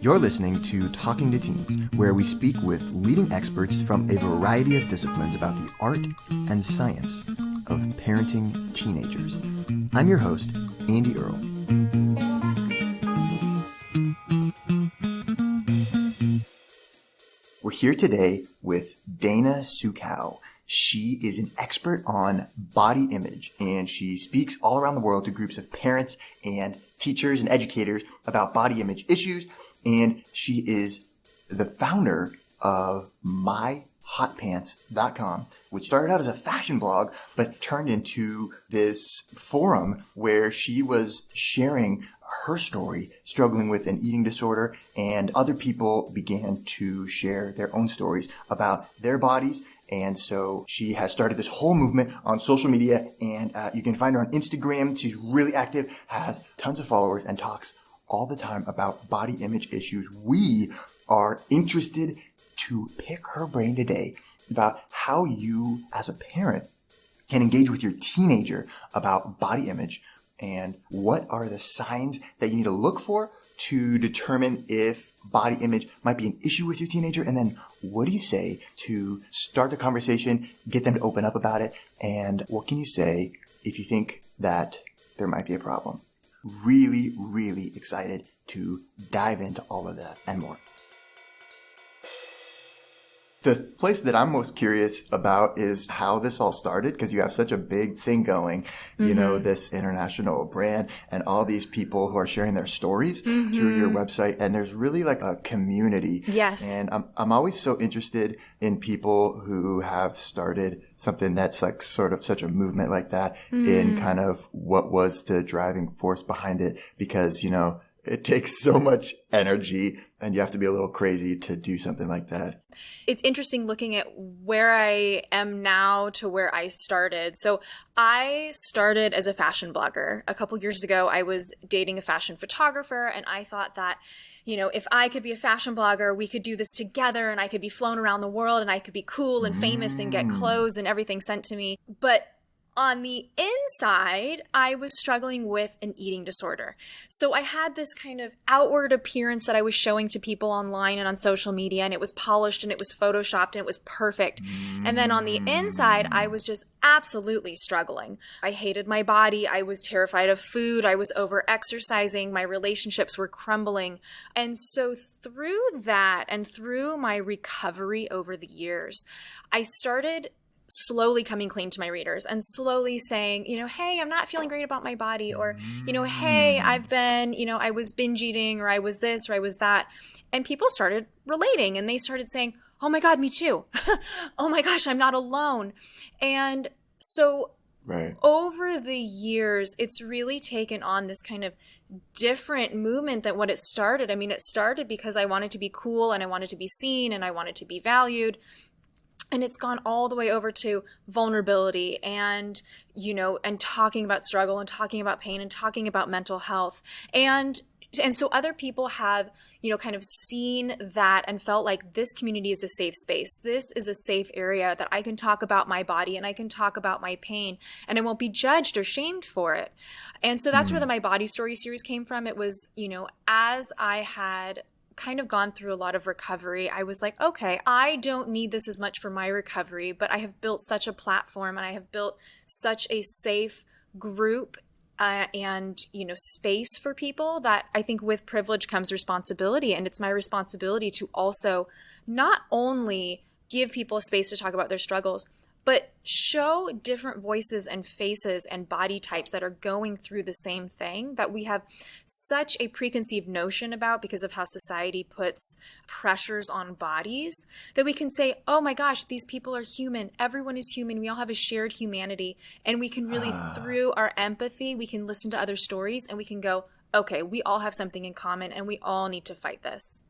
You're listening to Talking to Teens, where we speak with leading experts from a variety of disciplines about the art and science of parenting teenagers. I'm your host, Andy Earle. We're here today with Dana Suchow. She is an expert on body image, and she speaks all around the world to groups of parents and teachers and educators about body image issues. And she is the founder of myhotpants.com, which started out as a fashion blog, but turned into this forum where she was sharing her story, struggling with an eating disorder, and other people began to share their own stories about their bodies. And so she has started this whole movement on social media, and you can find her on Instagram. She's really active, has tons of followers, and talks all the time about body image issues. We are interested to pick her brain today about how you, as a parent, can engage with your teenager about body image and what are the signs that you need to look for to determine if body image might be an issue with your teenager. And then what do you say to start the conversation, get them to open up about it? And what can you say if you think that there might be a problem? Really, really excited to dive into all of that and more. The place that I'm most curious about is how this all started, because you have such a big thing going, you know, this international brand and all these people who are sharing their stories through your website. And there's really like a community. Yes. And I'm always so interested in people who have started something that's like sort of such a movement like that in kind of what was the driving force behind it, because, you know, it takes so much energy and you have to be a little crazy to do something like that. It's interesting looking at where I am now to where I started. So I started as a fashion blogger. A couple years ago, I was dating a fashion photographer, and I thought that, you know, if I could be a fashion blogger, we could do this together, and I could be flown around the world, and I could be cool and famous and get clothes and everything sent to me. But on the inside, I was struggling with an eating disorder. So I had this kind of outward appearance that I was showing to people online and on social media, and it was polished and it was photoshopped and it was perfect. And then on the inside, I was just absolutely struggling. I hated my body. I was terrified of food. I was over-exercising. My relationships were crumbling. And so through that and through my recovery over the years, I started slowly coming clean to my readers and slowly saying, you know, hey, I'm not feeling great about my body, or, you know, hey, I've been, you know, I was binge eating, or I was this, or I was that. And people started relating, and they started saying, oh my God, me too. Oh my gosh, I'm not alone. And so over the years, it's really taken on this kind of different movement than what it started. I mean, it started because I wanted to be cool, and I wanted to be seen, and I wanted to be valued. And it's gone all the way over to vulnerability and, you know, and talking about struggle and talking about pain and talking about mental health. And so other people have, you know, kind of seen that and felt like this community is a safe space. This is a safe area that I can talk about my body and I can talk about my pain, and I won't be judged or shamed for it. And so that's where the My Body Story series came from. It was, you know, as I had kind of gone through a lot of recovery, I was like, okay, I don't need this as much for my recovery, but I have built such a platform, and I have built such a safe group and, you know, space for people, that I think with privilege comes responsibility. And it's my responsibility to also not only give people a space to talk about their struggles, but show different voices and faces and body types that are going through the same thing that we have such a preconceived notion about because of how society puts pressures on bodies, that we can say, oh my gosh, these people are human. Everyone is human. We all have a shared humanity. And we can really, through our empathy, we can listen to other stories and we can go, okay, we all have something in common and we all need to fight this.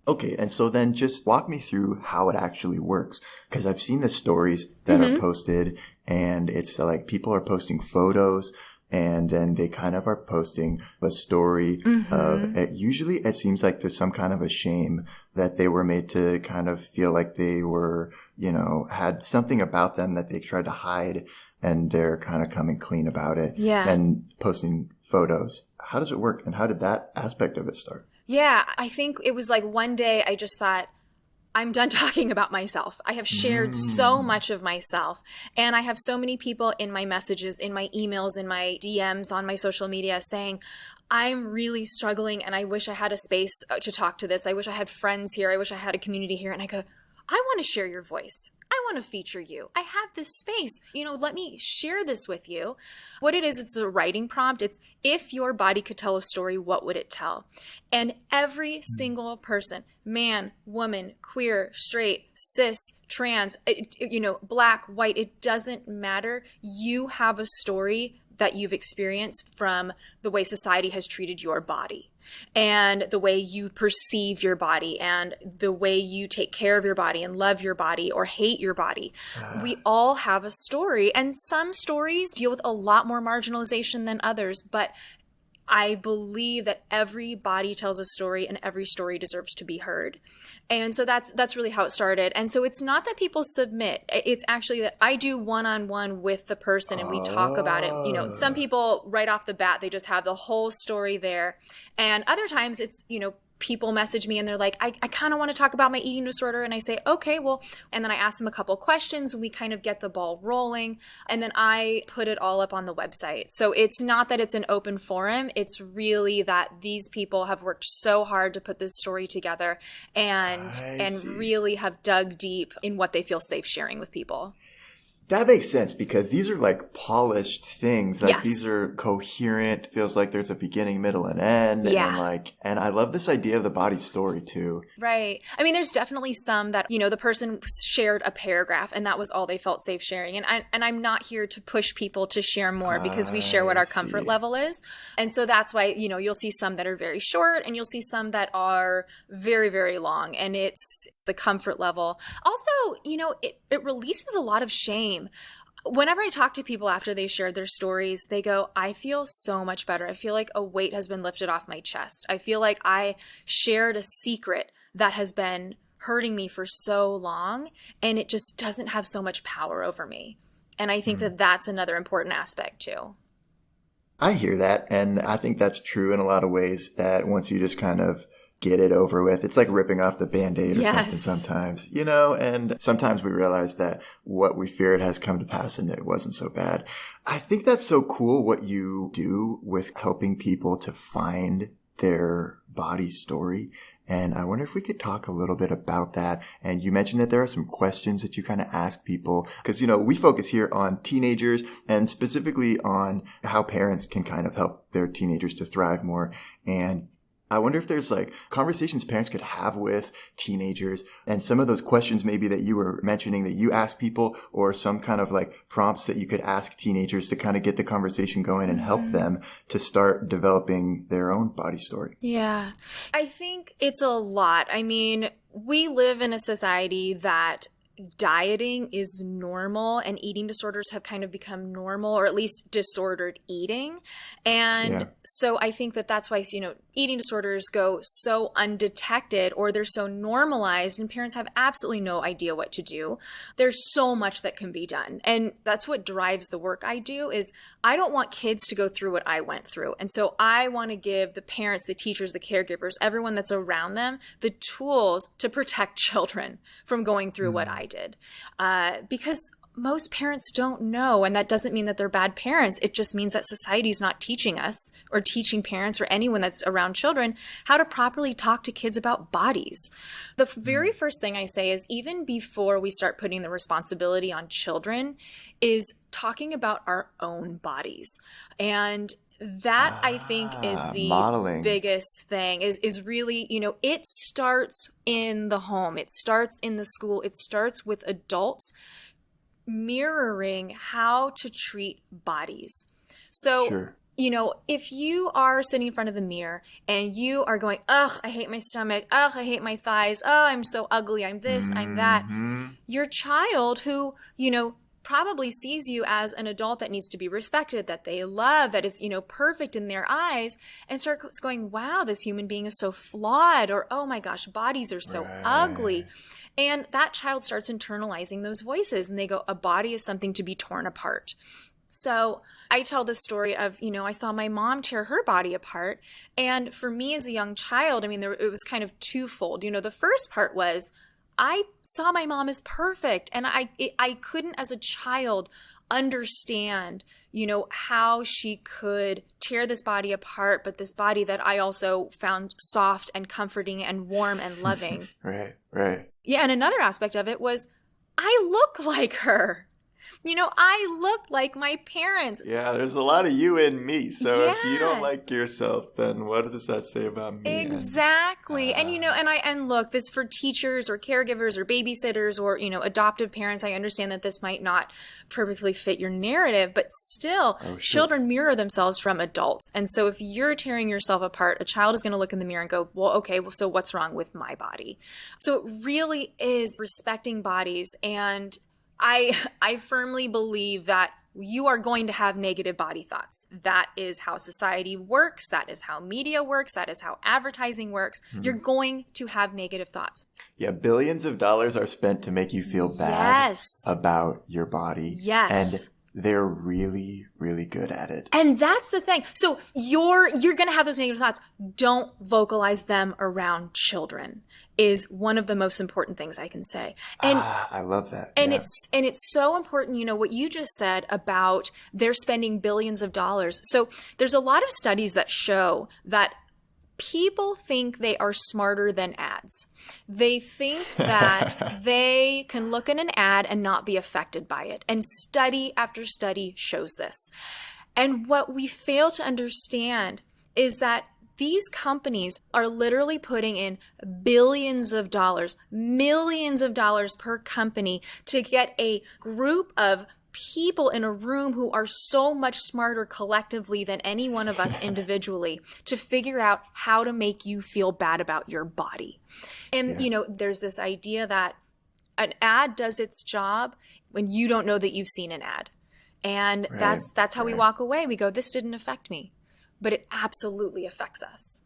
Okay, and so then just walk me through how it actually works, because I've seen the stories that are posted, and it's like people are posting photos, and then they kind of are posting a story of it. Usually it seems like there's some kind of a shame that they were made to kind of feel like they were, you know, had something about them that they tried to hide, and they're kind of coming clean about it and posting photos. How does it work, and how did that aspect of it start? Yeah, I think it was like one day I just thought, I'm done talking about myself. I have shared so Mm. much of myself. And I have so many people in my messages, in my emails, in my DMs on my social media saying, I'm really struggling and I wish I had a space to talk to this. I wish I had friends here. I wish I had a community here. And I go, I want to share your voice. I want to feature you. I have this space. Let me share this with you. What it is, it's a writing prompt. It's, if your body could tell a story, what would it tell? And every single person, man, woman, queer, straight, cis, trans, black, white, it doesn't matter. You have a story that you've experienced from the way society has treated your body and the way you perceive your body and the way you take care of your body and love your body or hate your body. We all have a story, and some stories deal with a lot more marginalization than others, but I believe that every body tells a story and every story deserves to be heard. And so that's really how it started. And so it's not that people submit. It's actually that I do one-on-one with the person and we talk about it. Some people right off the bat, they just have the whole story there. And other times it's, people message me and they're like, I kind of want to talk about my eating disorder. And I say, okay, well, and then I ask them a couple questions and we kind of get the ball rolling. And then I put it all up on the website. So it's not that it's an open forum. It's really that these people have worked so hard to put this story together and really have dug deep in what they feel safe sharing with people. That makes sense because these are like polished things. Like these are coherent. Feels like there's a beginning, middle, and end. Yeah. And I love this idea of the body story too. Right. I mean, there's definitely some that, the person shared a paragraph and that was all they felt safe sharing. And I'm not here to push people to share more because we share what our comfort level is. And so that's why, you'll see some that are very short and you'll see some that are very, very long. And it's the comfort level. Also, it releases a lot of shame. Whenever I talk to people after they shared their stories, they go, I feel so much better. I feel like a weight has been lifted off my chest. I feel like I shared a secret that has been hurting me for so long, and it just doesn't have so much power over me. And I think that that's another important aspect too. I hear that. And I think that's true in a lot of ways, that once you just kind of get it over with, it's like ripping off the Band-Aid or something sometimes, and sometimes we realize that what we feared has come to pass and it wasn't so bad. I think that's so cool what you do with helping people to find their body story. And I wonder if we could talk a little bit about that. And you mentioned that there are some questions that you kind of ask people because, we focus here on teenagers and specifically on how parents can kind of help their teenagers to thrive more. And I wonder if there's like conversations parents could have with teenagers and some of those questions maybe that you were mentioning that you ask people, or some kind of like prompts that you could ask teenagers to kind of get the conversation going and help them to start developing their own body story. Yeah, I think it's a lot. I mean, we live in a society that dieting is normal and eating disorders have kind of become normal, or at least disordered eating. And so I think that that's why, eating disorders go so undetected or they're so normalized and parents have absolutely no idea what to do. There's so much that can be done. And that's what drives the work I do is I don't want kids to go through what I went through. And so I want to give the parents, the teachers, the caregivers, everyone that's around them, the tools to protect children from going through what I did. Because most parents don't know, and that doesn't mean that they're bad parents. It just means that society's not teaching us or teaching parents or anyone that's around children how to properly talk to kids about bodies. The very first thing I say is, even before we start putting the responsibility on children, is talking about our own bodies. And that I think is the modeling. Biggest thing is really, it starts in the home. It starts in the school. It starts with adults mirroring how to treat bodies. So, if you are sitting in front of the mirror and you are going, ugh, I hate my stomach. Ugh, I hate my thighs. Oh, I'm so ugly. I'm this, I'm that. Your child who, probably sees you as an adult that needs to be respected, that they love, that is, perfect in their eyes, and starts going, wow, this human being is so flawed, or, oh my gosh, bodies are so ugly. And that child starts internalizing those voices and they go, a body is something to be torn apart. So I tell the story of, I saw my mom tear her body apart. And for me as a young child, I mean, it was kind of twofold. The first part was I saw my mom as perfect. And I couldn't as a child understand, how she could tear this body apart, but this body that I also found soft and comforting and warm and loving. Right, right. Yeah. And another aspect of it was I look like her. I look like my parents. Yeah, there's a lot of you in me. So Yeah. if you don't like yourself, then what does that say about me? Exactly. And look, this for teachers or caregivers or babysitters or, adoptive parents, I understand that this might not perfectly fit your narrative, but still, children mirror themselves from adults. And so if you're tearing yourself apart, a child is going to look in the mirror and go, well, okay, well, so what's wrong with my body? So it really is respecting bodies. And I firmly believe that you are going to have negative body thoughts. That is how society works. That is how media works. That is how advertising works. Mm-hmm. You're going to have negative thoughts. Yeah, billions of dollars are spent to make you feel bad about your body. Yes. And they're really, really good at it. And that's the thing. So you're going to have those negative thoughts. Don't vocalize them around children is one of the most important things I can say. And I love that. And it's so important, what you just said about they're spending billions of dollars. So there's a lot of studies that show that people think they are smarter than ads. They think that they can look at an ad and not be affected by it. And study after study shows this. And what we fail to understand is that these companies are literally putting in billions of dollars, millions of dollars per company to get a group of people in a room who are so much smarter collectively than any one of us individually to figure out how to make you feel bad about your body. And, there's this idea that an ad does its job when you don't know that you've seen an ad. And that's how we walk away. We go, this didn't affect me. But it absolutely affects us.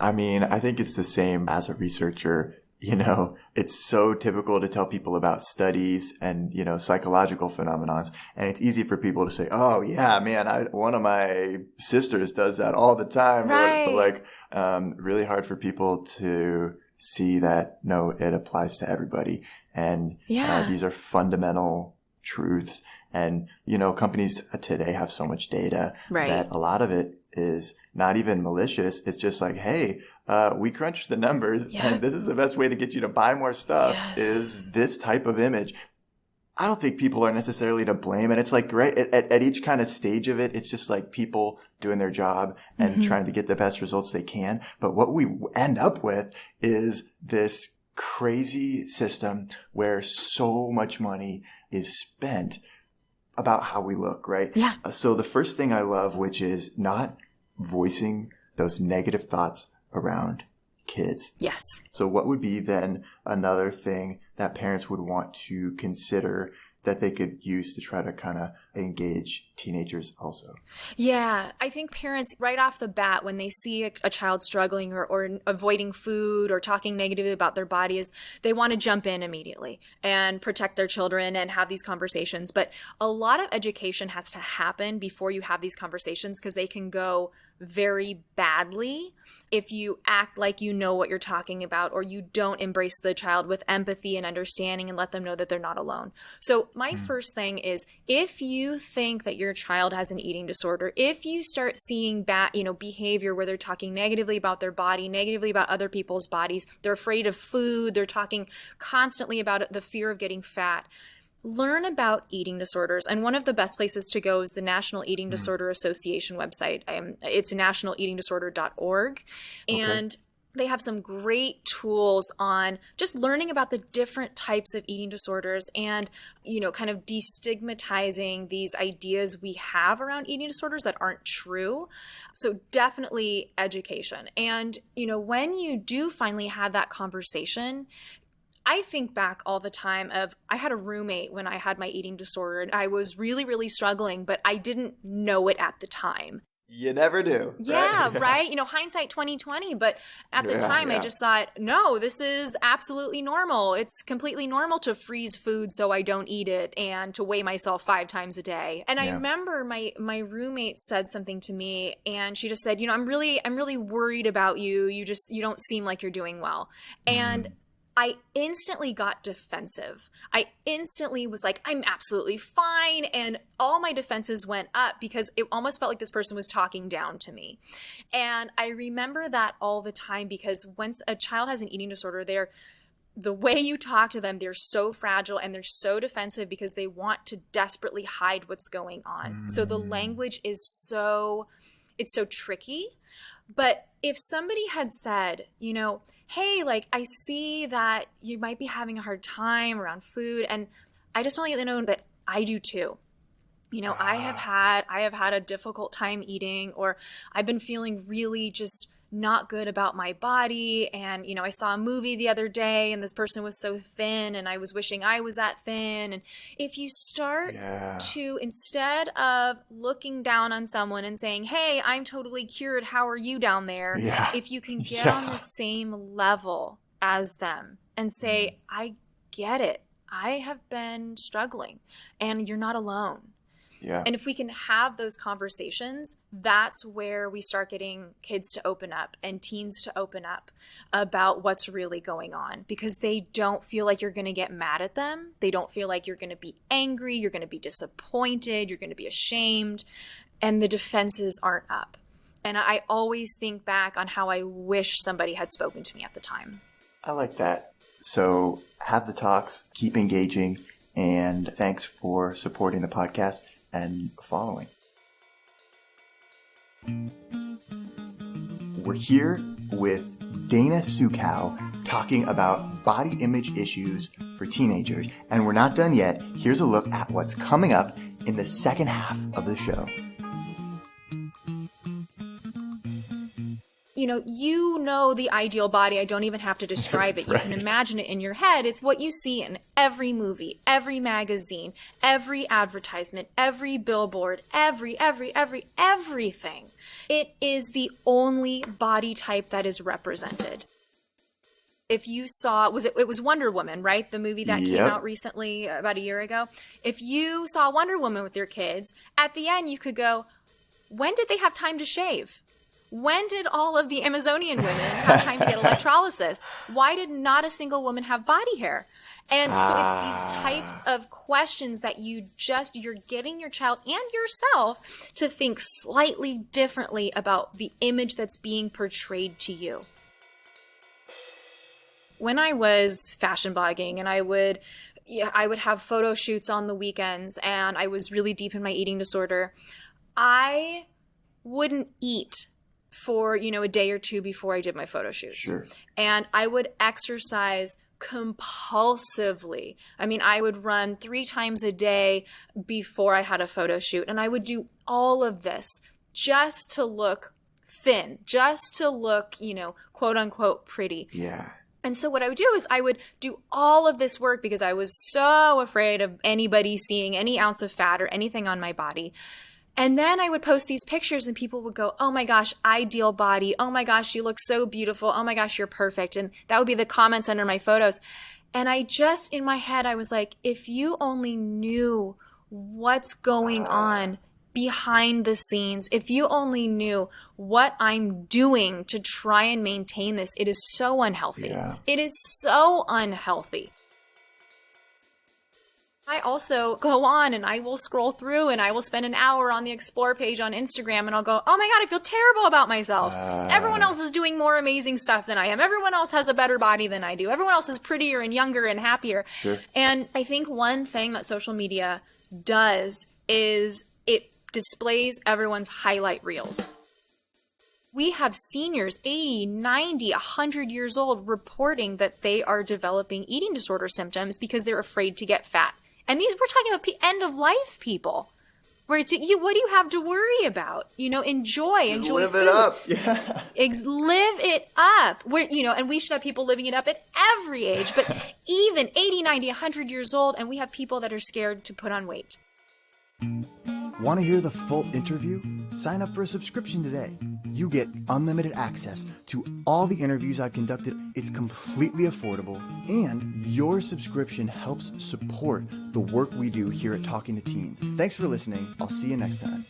I mean, I think it's the same as a researcher. It's so typical to tell people about studies and, psychological phenomenons. And it's easy for people to say, oh, yeah, man, one of my sisters does that all the time. Right. But really hard for people to see that, no, it applies to everybody. And these are fundamental truths. And, companies today have so much data that a lot of it is not even malicious. It's just like, hey, we crunched the numbers and this is the best way to get you to buy more stuff is this type of image. I don't think people are necessarily to blame. And it's like, at each kind of stage of it, it's just like people doing their job and trying to get the best results they can. But what we end up with is this crazy system where so much money is spent about how we look, right? Yeah. So the first thing I love, which is not voicing those negative thoughts around kids. Yes. So what would be then another thing that parents would want to consider that they could use to try to kind of engage teenagers also? Yeah, I think parents right off the bat, when they see a child struggling or avoiding food or talking negatively about their bodies, they want to jump in immediately and protect their children and have these conversations. But a lot of education has to happen before you have these conversations because they can go very badly if you act like you know what you're talking about or you don't embrace the child with empathy and understanding and let them know that they're not alone. So my first thing is, if you think that your child has an eating disorder, if you start seeing bad, behavior where they're talking negatively about their body, negatively about other people's bodies, they're afraid of food, they're talking constantly about the fear of getting fat, learn about eating disorders. And one of the best places to go is the National Eating Disorder Association website. It's nationaleatingdisorder.org. And they have some great tools on just learning about the different types of eating disorders and, kind of destigmatizing these ideas we have around eating disorders that aren't true. So definitely education. And, when you do finally have that conversation, I think back all the time of I had a roommate when I had my eating disorder and I was really, really struggling, but I didn't know it at the time. You never do. Yeah, right? right? Hindsight 2020, but at the time I just thought, no, this is absolutely normal. It's completely normal to freeze food so I don't eat it and to weigh myself 5 times a day. And I remember my roommate said something to me, and she just said, I'm really worried about you. You don't seem like you're doing well. And I instantly got defensive. I instantly was like, I'm absolutely fine. And all my defenses went up because it almost felt like this person was talking down to me. And I remember that all the time because once a child has an eating disorder, the way you talk to them, they're so fragile and they're so defensive because they want to desperately hide what's going on. So the language is it's so tricky. But if somebody had said, hey, like, I see that you might be having a hard time around food, and I just want you to know that I do too. I have had a difficult time eating, or I've been feeling really just not good about my body. And, I saw a movie the other day and this person was so thin and I was wishing I was that thin. And if you start to, instead of looking down on someone and saying, hey, I'm totally cured, how are you down there? If you can get on the same level as them and say, I get it. I have been struggling and you're not alone. And if we can have those conversations, that's where we start getting kids to open up and teens to open up about what's really going on, because they don't feel like you're going to get mad at them. They don't feel like you're going to be angry. You're going to be disappointed. You're going to be ashamed. And the defenses aren't up. And I always think back on how I wish somebody had spoken to me at the time. I like that. So have the talks, keep engaging, and thanks for supporting the podcast and following. We're here with Dana Suchow talking about body image issues for teenagers. And we're not done yet. Here's a look at what's coming up in the second half of the show. The ideal body. I don't even have to describe it. You can imagine it in your head. It's what you see in every movie, every magazine, every advertisement, every billboard, everything. It is the only body type that is represented. If you saw, it was Wonder Woman, right? The movie that came out recently, about a year ago. If you saw Wonder Woman with your kids, at the end you could go, when did they have time to shave? When did all of the Amazonian women have time to get electrolysis? Why did not a single woman have body hair? And so it's these types of questions that you're getting your child and yourself to think slightly differently about the image that's being portrayed to you. When I was fashion blogging and I would have photo shoots on the weekends and I was really deep in my eating disorder, I wouldn't eat for, a day or two before I did my photo shoots. Sure. And I would exercise compulsively. I mean, I would run 3 times a day before I had a photo shoot. And I would do all of this just to look thin, just to look, quote unquote pretty. Yeah. And so what I would do is I would do all of this work because I was so afraid of anybody seeing any ounce of fat or anything on my body. And then I would post these pictures and people would go, oh my gosh, ideal body. Oh my gosh, you look so beautiful. Oh my gosh, you're perfect. And that would be the comments under my photos. And in my head, I was like, if you only knew what's going on behind the scenes, if you only knew what I'm doing to try and maintain this, it is so unhealthy. Yeah. It is so unhealthy. I also go on and I will scroll through and I will spend an hour on the Explore page on Instagram and I'll go, oh my God, I feel terrible about myself. Everyone else is doing more amazing stuff than I am. Everyone else has a better body than I do. Everyone else is prettier and younger and happier. Sure. And I think one thing that social media does is it displays everyone's highlight reels. We have seniors, 80, 90, 100 years old, reporting that they are developing eating disorder symptoms because they're afraid to get fat. And we're talking about end of life people, where it's what do you have to worry about? Enjoy live food. It up. Yeah. Live it up. And we should have people living it up at every age, but even 80, 90, 100 years old, and we have people that are scared to put on weight. Want to hear the full interview? Sign up for a subscription today. You get unlimited access to all the interviews I've conducted. It's completely affordable, and your subscription helps support the work we do here at Talking to Teens. Thanks for listening. I'll see you next time.